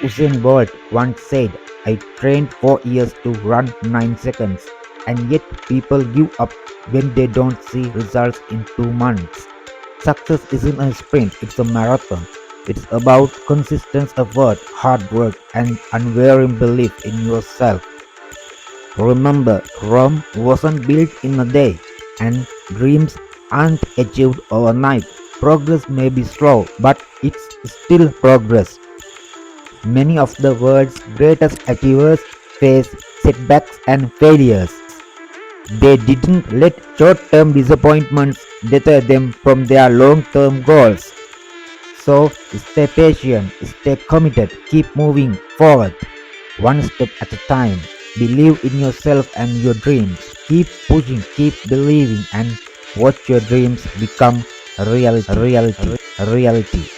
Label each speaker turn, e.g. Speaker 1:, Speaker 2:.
Speaker 1: Usain Bolt once said, I trained for years to run 9 seconds, and yet people give up when they don't see results in 2 months. Success isn't a sprint, it's a marathon. It's about consistent effort, hard work, and unwavering belief in yourself. Remember, Rome wasn't built in a day, and dreams aren't achieved overnight. Progress may be slow, but it's still progress. Many of the world's greatest achievers face setbacks and failures. They didn't let short-term disappointments deter them from their long-term goals. So stay patient, stay committed, keep moving forward, one step at a time. Believe in yourself and your dreams. Keep pushing, keep believing, and watch your dreams become a reality.